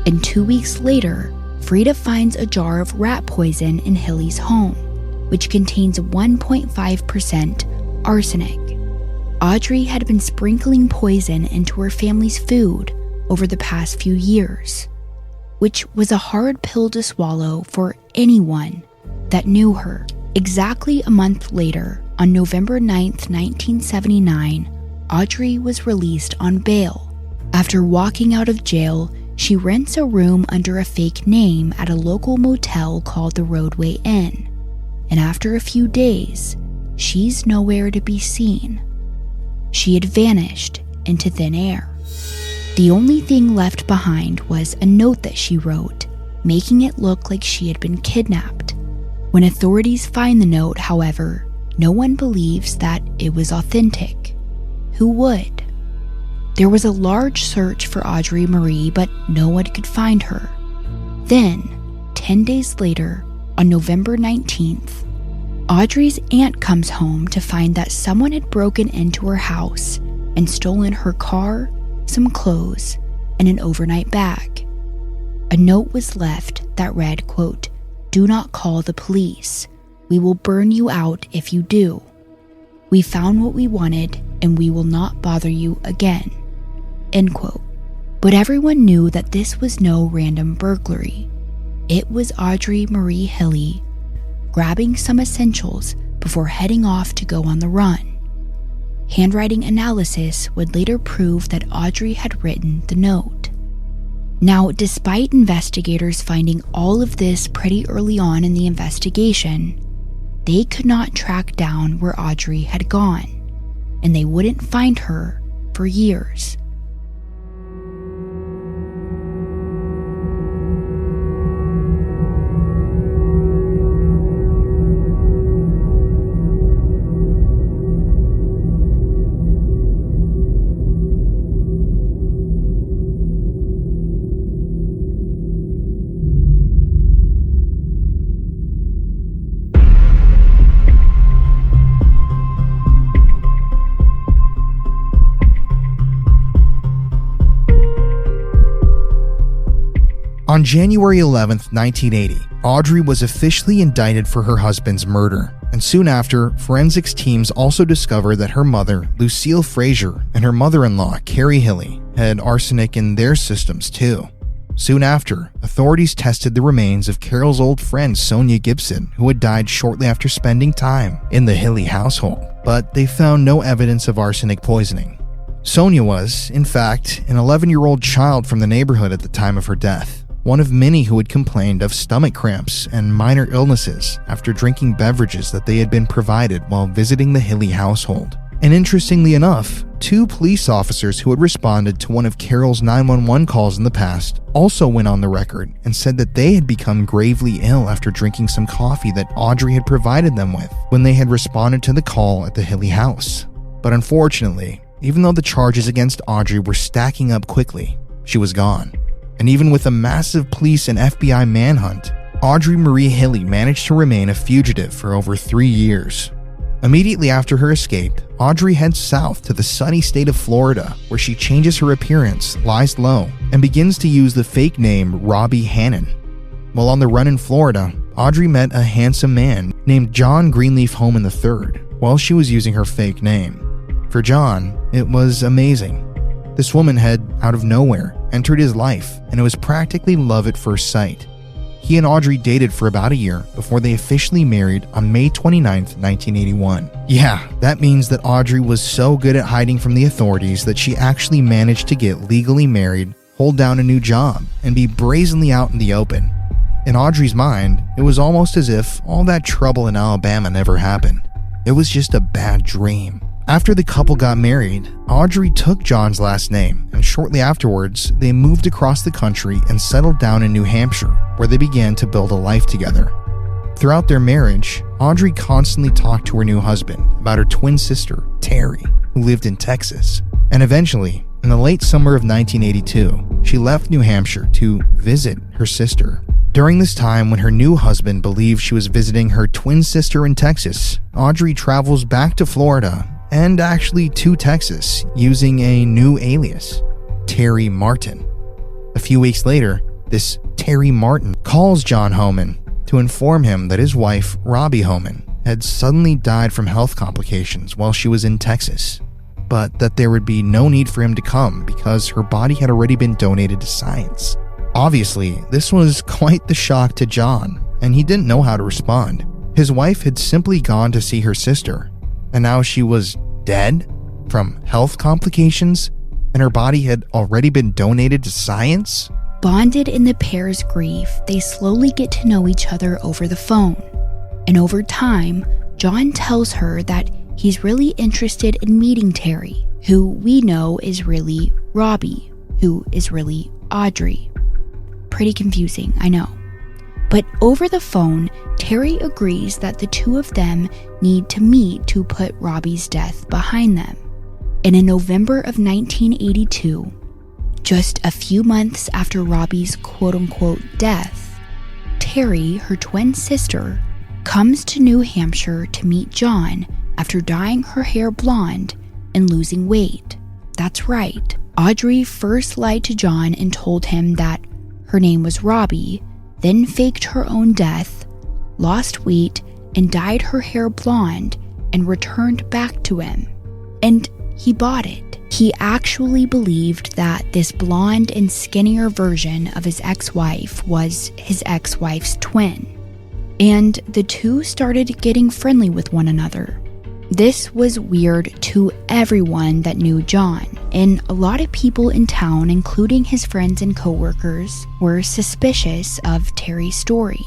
And 2 weeks later, Frida finds a jar of rat poison in Hilley's home, which contains 1.5% arsenic. Audrey had been sprinkling poison into her family's food over the past few years, which was a hard pill to swallow for anyone that knew her. Exactly a month later, on November 9th, 1979, Audrey was released on bail. After walking out of jail, she rents a room under a fake name at a local motel called the Roadway Inn. And after a few days, she's nowhere to be seen. She had vanished into thin air. The only thing left behind was a note that she wrote, making it look like she had been kidnapped. When authorities find the note, however, no one believes that it was authentic. Who would? There was a large search for Audrey Marie, but no one could find her. Then, 10 days later, on November 19th, Audrey's aunt comes home to find that someone had broken into her house and stolen her car, some clothes, and an overnight bag. A note was left that read, quote, "Do not call the police. We will burn you out if you do. We found what we wanted and we will not bother you again." End quote. But everyone knew that this was no random burglary. It was Audrey Marie Hilley grabbing some essentials before heading off to go on the run. Handwriting analysis would later prove that Audrey had written the note. Now, despite investigators finding all of this pretty early on in the investigation, they could not track down where Audrey had gone, and they wouldn't find her for years.
On January 11, 1980, Audrey was officially indicted for her husband's murder, and soon after, forensics teams also discovered that her mother, Lucille Frazier, and her mother-in-law, Carrie Hilley, had arsenic in their systems too. Soon after, authorities tested the remains of Carol's old friend Sonia Gibson, who had died shortly after spending time in the Hilley household, but they found no evidence of arsenic poisoning. Sonia was, in fact, an 11-year-old child from the neighborhood at the time of her death, one of many who had complained of stomach cramps and minor illnesses after drinking beverages that they had been provided while visiting the Hilley household. And interestingly enough, 2 police officers who had responded to one of Carol's 911 calls in the past also went on the record and said that they had become gravely ill after drinking some coffee that Audrey had provided them with when they had responded to the call at the Hilley house. But unfortunately, even though the charges against Audrey were stacking up quickly, she was gone. And even with a massive police and FBI manhunt, Audrey Marie Hilley managed to remain a fugitive for over 3 years. Immediately after her escape, Audrey heads south to the sunny state of Florida, where she changes her appearance, lies low, and begins to use the fake name Robbie Hannon. While on the run in Florida, Audrey met a handsome man named John Greenleaf Homan III while she was using her fake name. For John, it was amazing. This woman had, out of nowhere, entered his life, and it was practically love at first sight. He and Audrey dated for about a year before they officially married on May 29, 1981. Yeah, that means that Audrey was so good at hiding from the authorities that she actually managed to get legally married, hold down a new job, and be brazenly out in the open. In Audrey's mind, it was almost as if all that trouble in Alabama never happened. It was just a bad dream. After the couple got married, Audrey took John's last name, and shortly afterwards, they moved across the country and settled down in New Hampshire, where they began to build a life together. Throughout their marriage, Audrey constantly talked to her new husband about her twin sister, Terry, who lived in Texas. And eventually, in the late summer of 1982, she left New Hampshire to visit her sister. During this time, when her new husband believed she was visiting her twin sister in Texas, Audrey travels back to Florida and actually to Texas using a new alias, Terry Martin. A few weeks later, this Terry Martin calls John Homan to inform him that his wife, Robbie Homan, had suddenly died from health complications while she was in Texas, but that there would be no need for him to come because her body had already been donated to science. Obviously, this was quite the shock to John, and he didn't know how to respond. His wife had simply gone to see her sister, and now she was dead from health complications, and her body had already been donated to science?
Bonded in the pair's grief, they slowly get to know each other over the phone. And over time, John tells her that he's really interested in meeting Terry, who we know is really Robbie, who is really Audrey. Pretty confusing, I know. But over the phone, Terry agrees that the two of them need to meet to put Robbie's death behind them. And in November of 1982, just a few months after Robbie's quote-unquote death, Terry, her twin sister, comes to New Hampshire to meet John after dyeing her hair blonde and losing weight. That's right. Audrey first lied to John and told him that her name was Robbie, then faked her own death, lost weight, and dyed her hair blonde and returned back to him. And he bought it. He actually believed that this blonde and skinnier version of his ex-wife was his ex-wife's twin. And the two started getting friendly with one another. This was weird to everyone that knew John. and a lot of people in town, including his friends and coworkers, were suspicious of Terry's story.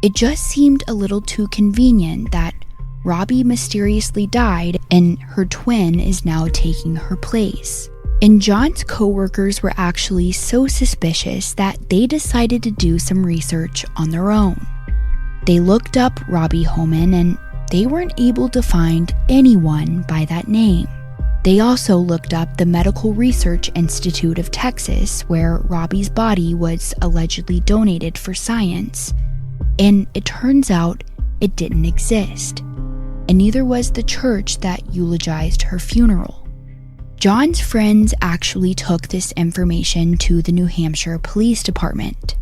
It just seemed a little too convenient that Robbie mysteriously died and her twin is now taking her place. And John's coworkers were actually so suspicious that they decided to do some research on their own. They looked up Robbie Homan and they weren't able to find anyone by that name. They also looked up the Medical Research Institute of Texas, where Robbie's body was allegedly donated for science, and it turns out it didn't exist, and neither was the church that eulogized her funeral. John's friends actually took this information to the New Hampshire Police Department.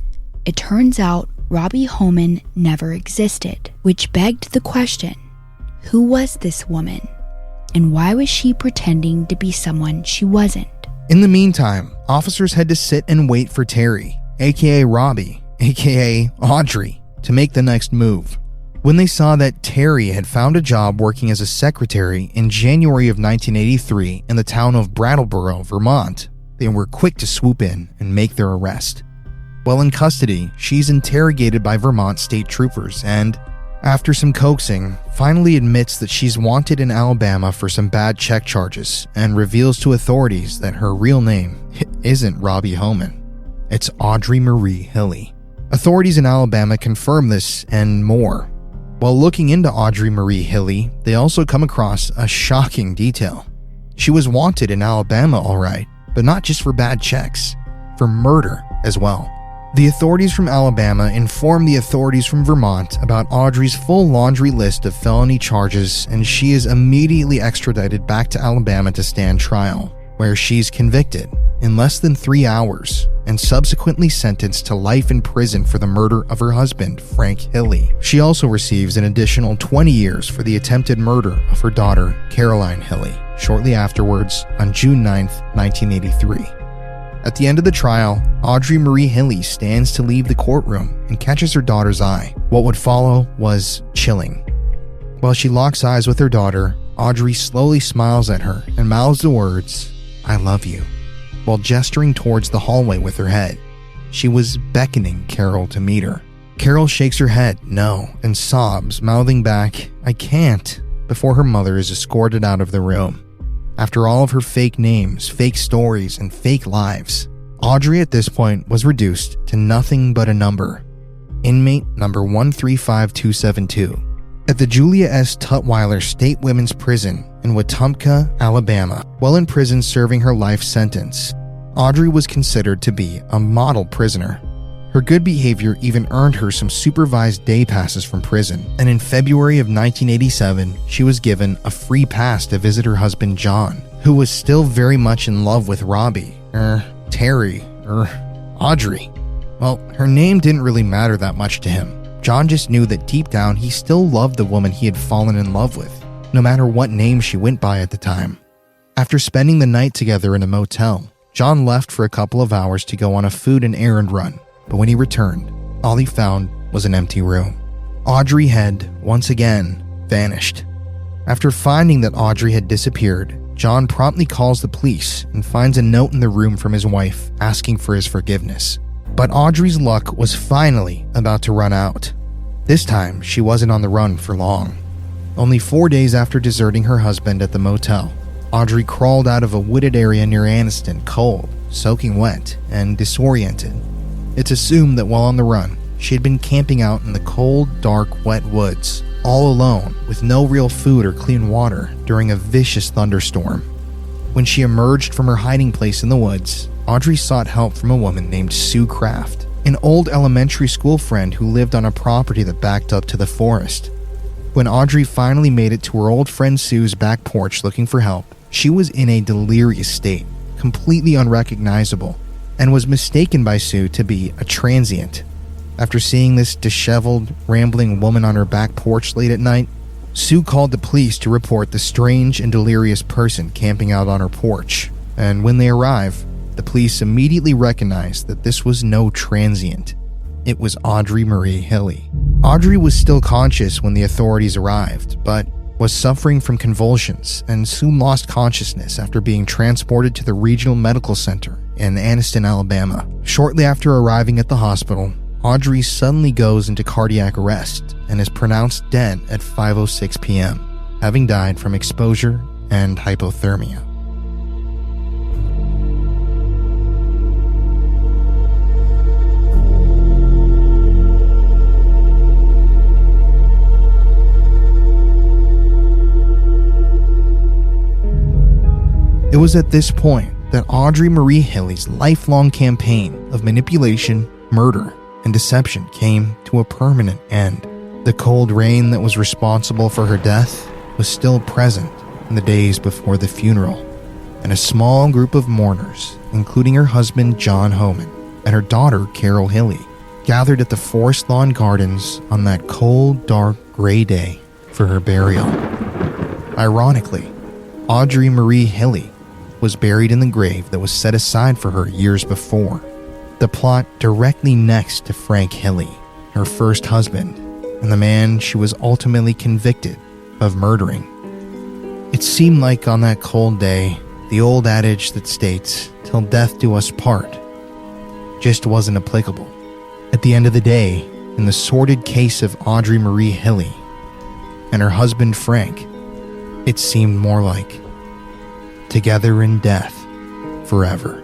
It turns out Robbie Homan never existed, which begged the question, who was this woman? And why was she pretending to be someone she wasn't?
In the meantime, officers had to sit and wait for Terry, aka Robbie, aka Audrey, to make the next move. When they saw that Terry had found a job working as a secretary in January of 1983 in the town of Brattleboro, Vermont, they were quick to swoop in and make their arrest. While in custody, she's interrogated by Vermont state troopers and, after some coaxing, finally admits that she's wanted in Alabama for some bad check charges and reveals to authorities that her real name isn't Robbie Homan. It's Audrey Marie Hilley. Authorities in Alabama confirm this and more. While looking into Audrey Marie Hilley, they also come across a shocking detail. She was wanted in Alabama, all right, but not just for bad checks, for murder as well. The authorities from Alabama inform the authorities from Vermont about Audrey's full laundry list of felony charges, and she is immediately extradited back to Alabama to stand trial, where she's convicted in less than 3 hours and subsequently sentenced to life in prison for the murder of her husband, Frank Hilley. She also receives an additional 20 years for the attempted murder of her daughter, Caroline Hilley, shortly afterwards on June 9th, 1983. At the end of the trial, Audrey Marie Hilley stands to leave the courtroom and catches her daughter's eye. What would follow was chilling. While she locks eyes with her daughter, Audrey slowly smiles at her and mouths the words, "I love you," while gesturing towards the hallway with her head. She was beckoning Carol to meet her. Carol shakes her head no and sobs, mouthing back, "I can't," before her mother is escorted out of the room. After all of her fake names, fake stories, and fake lives, Audrey at this point was reduced to nothing but a number. Inmate number 135272. At the Julia S. Tutwiler State Women's Prison in Wetumpka, Alabama, while in prison serving her life sentence, Audrey was considered to be a model prisoner. Her good behavior even earned her some supervised day passes from prison, and in February of 1987, she was given a free pass to visit her husband John, who was still very much in love with Robbie, Terry, Audrey. Well, her name didn't really matter that much to him. John just knew that deep down he still loved the woman he had fallen in love with, no matter what name she went by at the time. After spending the night together in a motel, John left for a couple of hours to go on a food and errand run. But when he returned, all he found was an empty room. Audrey had, once again, vanished. After finding that Audrey had disappeared, John promptly calls the police and finds a note in the room from his wife asking for his forgiveness. But Audrey's luck was finally about to run out. This time, she wasn't on the run for long. Only 4 days after deserting her husband at the motel, Audrey crawled out of a wooded area near Anniston, cold, soaking wet, and disoriented. It's assumed that while on the run, she had been camping out in the cold, dark, wet woods, all alone, with no real food or clean water during a vicious thunderstorm. When she emerged from her hiding place in the woods, Audrey sought help from a woman named Sue Kraft, an old elementary school friend who lived on a property that backed up to the forest. When Audrey finally made it to her old friend Sue's back porch looking for help, she was in a delirious state, completely unrecognizable, and was mistaken by Sue to be a transient. After seeing this disheveled, rambling woman on her back porch late at night, Sue called the police to report the strange and delirious person camping out on her porch, and when they arrived, the police immediately recognized that this was no transient. It was Audrey Marie Hilley. Audrey was still conscious when the authorities arrived, but was suffering from convulsions and soon lost consciousness after being transported to the regional medical center in Anniston, Alabama. Shortly after arriving at the hospital, Audrey suddenly goes into cardiac arrest and is pronounced dead at 5:06 p.m., having died from exposure and hypothermia. It was at this point that Audrey Marie Hilley's lifelong campaign of manipulation, murder, and deception came to a permanent end. The cold rain that was responsible for her death was still present in the days before the funeral, and a small group of mourners, including her husband John Homan and her daughter Carol Hilley, gathered at the Forest Lawn Gardens on that cold, dark, gray day for her burial. Ironically, Audrey Marie Hilley was buried in the grave that was set aside for her years before, the plot directly next to Frank Hilley, her first husband, and the man she was ultimately convicted of murdering. It seemed like on that cold day, the old adage that states, "Till death do us part," just wasn't applicable. At the end of the day, in the sordid case of Audrey Marie Hilley and her husband Frank, it seemed more like together in death forever.